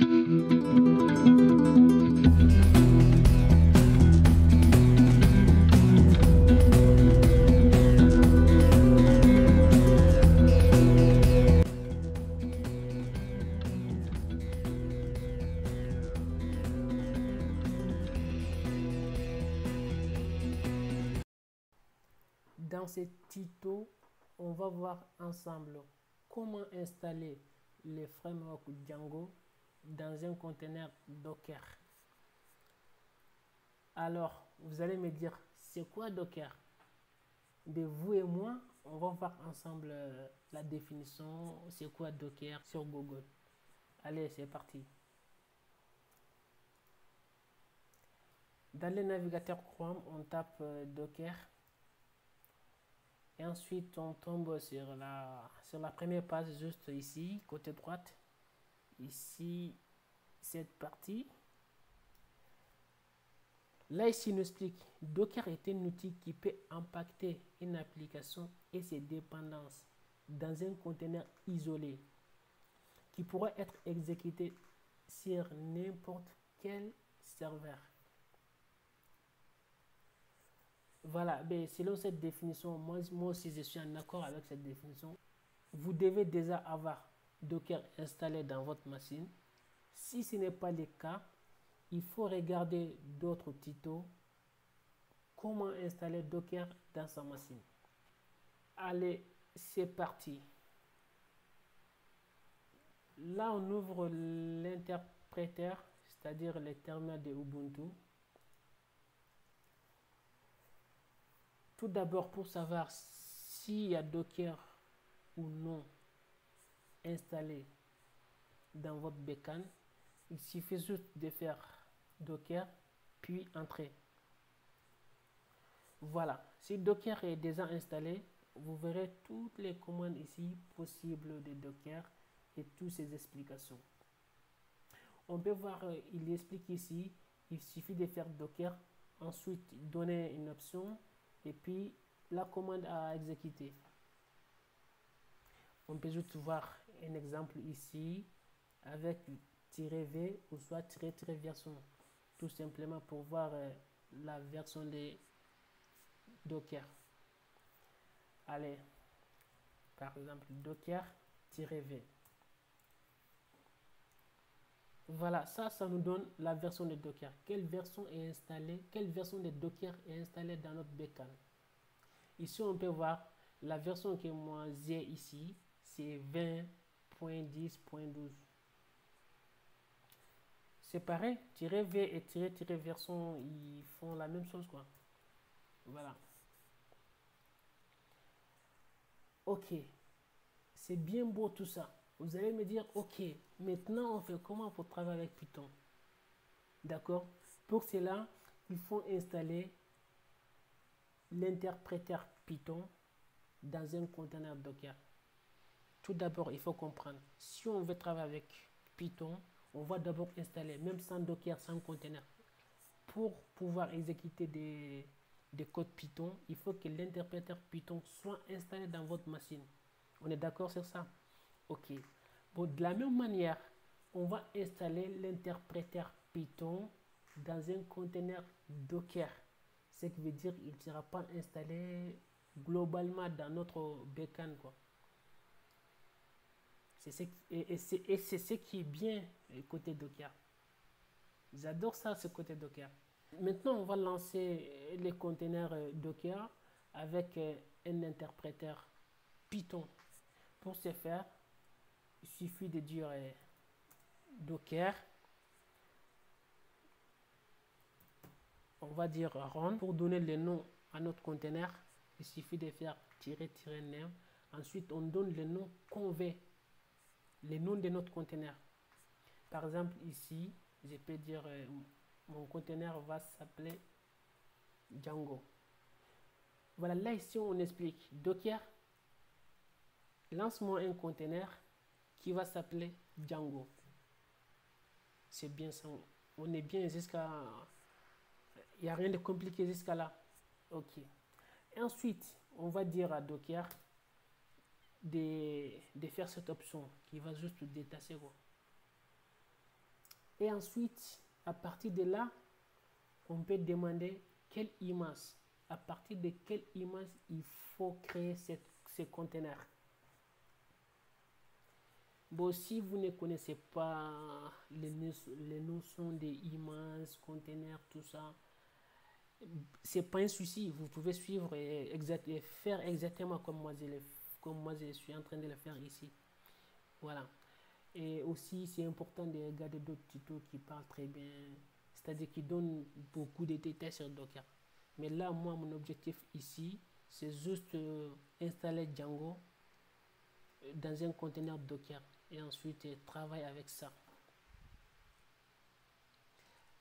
Dans ce tuto, on va voir ensemble comment installer le framework Django dans un conteneur Docker. Alors, vous allez me dire, c'est quoi Docker? De vous et moi, on va voir ensemble la définition, c'est quoi Docker sur Google. Allez, c'est parti. Dans le navigateur Chrome, on tape Docker. Et ensuite, on tombe sur la première page, juste ici, côté droite. Ici, cette partie. Là, ici, il nous explique, Docker est un outil qui peut impacter une application et ses dépendances dans un conteneur isolé qui pourrait être exécuté sur n'importe quel serveur. Voilà, mais selon cette définition, moi aussi je suis en accord avec cette définition. Vous devez déjà avoir Docker installé dans votre machine. Si ce n'est pas le cas, il faut regarder d'autres tutos. Comment installer Docker dans sa machine. Allez, c'est parti. Là, on ouvre l'interpréteur, c'est-à-dire le terminal de Ubuntu. Tout d'abord, pour savoir s'il y a Docker ou non installé dans votre bécane, il suffit juste de faire Docker, puis Entrée. Voilà, si Docker est déjà installé, vous verrez toutes les commandes ici possibles de Docker et toutes ces explications. On peut voir, il explique ici, il suffit de faire Docker, ensuite donner une option et puis la commande à exécuter. On peut juste voir un exemple ici avec -v ou soit -version, tout simplement pour voir la version de Docker. Allez, par exemple Docker-v. Voilà, ça nous donne la version de Docker. Quelle version est installée, quelle version de Docker est installée dans notre bécane. Ici, on peut voir la version que moi j'ai ici, c'est 20.10.12. C'est pareil, -v et -version, ils font la même chose, quoi. Voilà. Ok, c'est bien beau tout ça. Vous allez me dire, ok, maintenant on fait comment pour travailler avec Python? D'accord? Pour cela, il faut installer l'interpréteur Python dans un conteneur Docker. Tout d'abord, il faut comprendre, si on veut travailler avec Python, on va d'abord installer, même sans Docker, sans conteneur. Pour pouvoir exécuter des codes Python, il faut que l'interpréteur Python soit installé dans votre machine. On est d'accord sur ça? Ok. Bon, de la même manière, on va installer l'interpréteur Python dans un conteneur Docker. Ce qui veut dire qu'il ne sera pas installé globalement dans notre bécane, quoi. C'est ce qui est bien côté Docker. J'adore ça, ce côté Docker. Maintenant, on va lancer les conteneurs Docker avec un interpréteur Python. Pour ce faire, il suffit de dire Docker. On va dire run. Pour donner le nom à notre conteneur, il suffit de faire -name. Ensuite, on donne le nom qu'on veut, le nom de notre conteneur. Par exemple, ici, je peux dire mon conteneur va s'appeler Django. Voilà, là ici on explique Docker, lance-moi un conteneur qui va s'appeler Django. C'est bien ça, on est bien jusqu'à... Il n'y a rien de compliqué jusqu'à là. Ok. Et ensuite, on va dire à Docker de faire cette option qui va juste détacher, quoi. Et ensuite, à partir de là, on peut demander quelle image, à partir de quelle image il faut créer ces conteneurs. Bon, si vous ne connaissez pas les notions des images, conteneurs, tout ça, c'est pas un souci. Vous pouvez suivre et faire exactement comme moi je suis en train de le faire ici. Voilà. Et aussi, c'est important de regarder d'autres tutos qui parlent très bien, c'est-à-dire qui donnent beaucoup de détails sur Docker. Mais là, moi, mon objectif ici, c'est juste installer Django dans un conteneur Docker et ensuite travailler avec ça.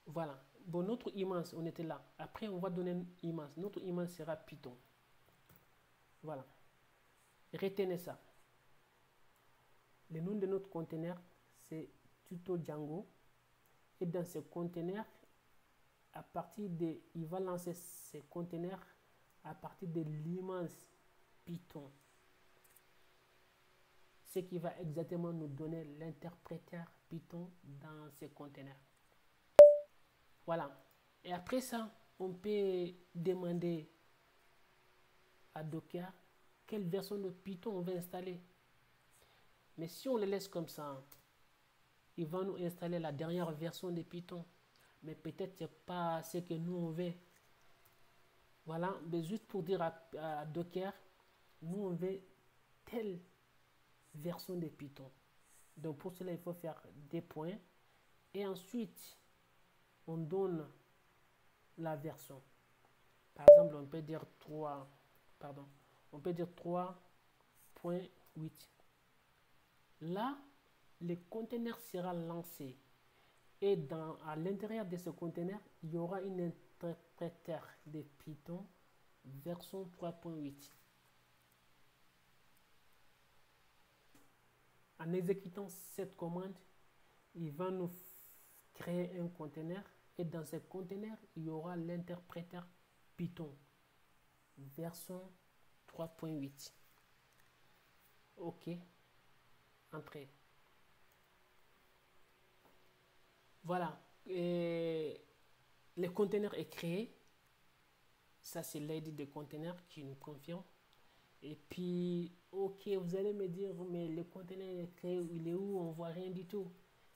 Voilà. Bon, notre image, on était là. Après, on va donner une image. Notre image sera Python. Voilà. Retenez ça. Le nom de notre conteneur, c'est tuto Django. Et dans ce conteneur, à partir de, il va lancer ce conteneur à partir de l'image Python. Ce qui va exactement nous donner l'interpréteur Python dans ce conteneur. Voilà. Et après ça, on peut demander à Docker quelle version de Python on veut installer. Mais si on le laisse comme ça, il va nous installer la dernière version de Python. Mais peut-être ce n'est pas ce que nous on veut. Voilà, mais juste pour dire à Docker, nous on veut telle version de Python. Donc pour cela, il faut faire des points. Et ensuite, on donne la version. Par exemple, on peut dire 3.8. Là, le conteneur sera lancé. Et à l'intérieur de ce conteneur, il y aura un interpréteur de Python version 3.8. En exécutant cette commande, il va nous créer un conteneur. Et dans ce conteneur, il y aura l'interpréteur Python version 3.8. OK. Entrée. Voilà. Et le conteneur est créé. Ça, c'est l'ID de conteneur qui nous confirme. Et puis, OK, vous allez me dire, mais le conteneur est créé, il est où? On voit rien du tout.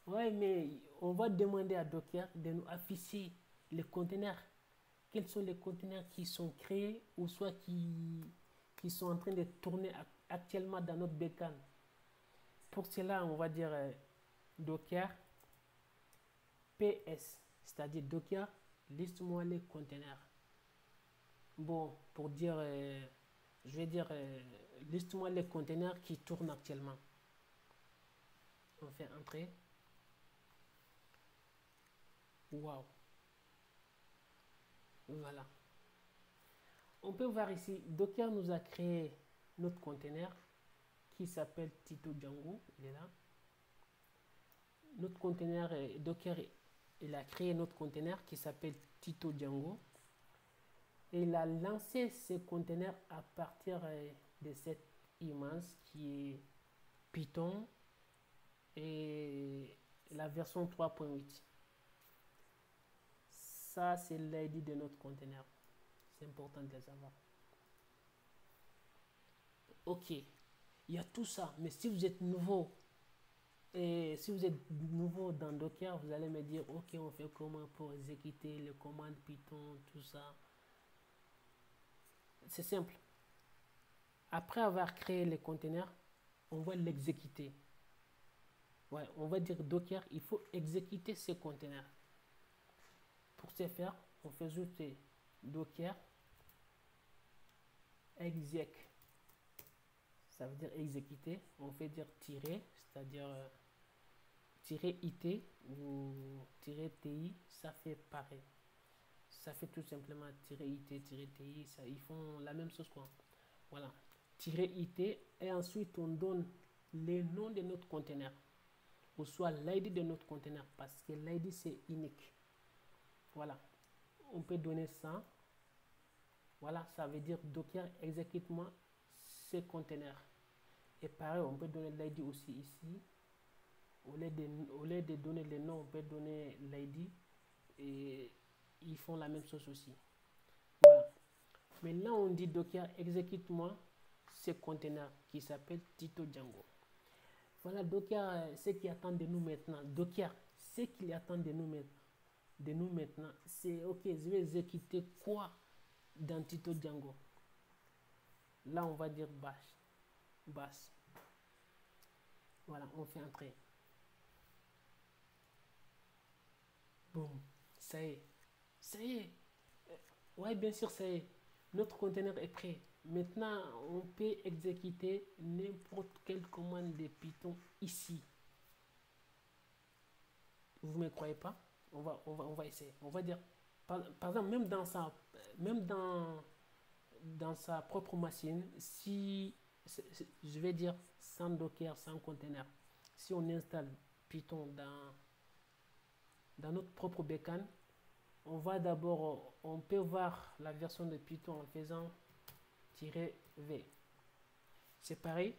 Ouais, mais on va demander à Docker de nous afficher les conteneurs. Quels sont les conteneurs qui sont créés ou soit qui sont en train de tourner actuellement dans notre backend. Pour cela, on va dire Docker PS, c'est-à-dire Docker, liste-moi les conteneurs. Bon, pour dire, je vais dire, liste-moi les conteneurs qui tournent actuellement. On fait entrer. Wow. Voilà. On peut voir ici, Docker nous a créé notre conteneur qui s'appelle Tito Django. Il est là. Notre conteneur, Docker, il a créé notre conteneur qui s'appelle Tito Django. Et il a lancé ce conteneur à partir de cette image qui est Python et la version 3.8. Ça, c'est l'ID de notre conteneur. C'est important de le savoir. OK. Il y a tout ça. Mais si vous êtes nouveau, et si vous êtes nouveau dans Docker, vous allez me dire, OK, on fait comment pour exécuter les commandes Python, tout ça. C'est simple. Après avoir créé le conteneur, on va l'exécuter. Ouais, on va dire Docker, il faut exécuter ce conteneur. Pour ce faire, on fait juste Docker exec. Ça veut dire exécuter. On fait dire tirer, c'est-à-dire tirer IT ou tirer TI, ça fait pareil. Ça fait tout simplement tirer IT, tirer TI, ça, ils font la même chose quoi. Voilà. Tirer IT et ensuite on donne le nom de notre conteneur ou soit l'ID de notre conteneur parce que l'ID c'est unique. Voilà. On peut donner ça. Voilà, ça veut dire Docker exécute-moi ce conteneur. Et pareil, on peut donner l'ID aussi ici. Au lieu de donner le nom, on peut donner l'ID et ils font la même chose aussi. Voilà. Maintenant, on dit Docker, exécute-moi ce conteneur qui s'appelle Tito Django. Voilà, Docker, ce qui attend de nous maintenant. Docker, ce qu'il attend de nous maintenant, c'est ok, je vais exécuter quoi dans Tito Django. Là, on va dire bash. Voilà, on fait entrer. Boum, ça y est. Ça y est. Ouais, bien sûr, ça y est. Notre conteneur est prêt. Maintenant, on peut exécuter n'importe quelle commande de Python ici. Vous ne me croyez pas? On va essayer. On va dire, par exemple, même dans sa propre machine, si, je vais dire, sans Docker, sans conteneur, si on installe Python dans notre propre bécane, on peut voir la version de Python en faisant -v. C'est pareil,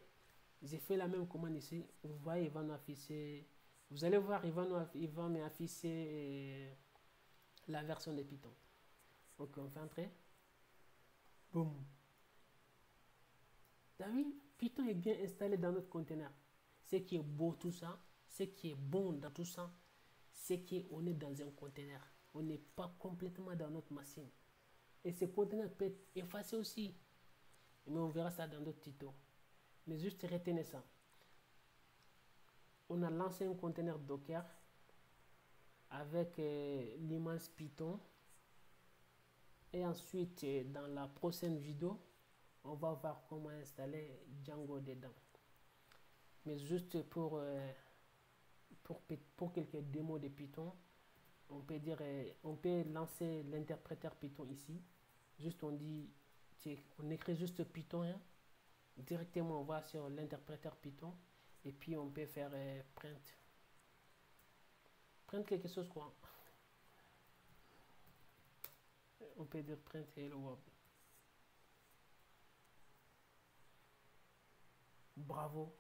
j'ai fait la même commande ici. Vous voyez, il va nous afficher. Vous allez voir, il va m'afficher la version de Python. Ok, on fait entrer. Boum. T'as vu, Python est bien installé dans notre conteneur. Ce qui est beau, tout ça, ce qui est bon dans tout ça, c'est qu'on est dans un conteneur. On n'est pas complètement dans notre machine. Et ce conteneur peut être effacé aussi. Mais on verra ça dans d'autres tutos. Mais juste retenez ça. On a lancé un conteneur Docker avec l'immense Python. Et ensuite, dans la prochaine vidéo, on va voir comment installer Django dedans. Mais juste pour quelques démos de Python, on peut lancer l'interpréteur Python ici. Juste on écrit juste Python, hein. Directement on va sur l'interpréteur Python et puis on peut faire print quelque chose quoi. On peut dire print hello world. Bravo.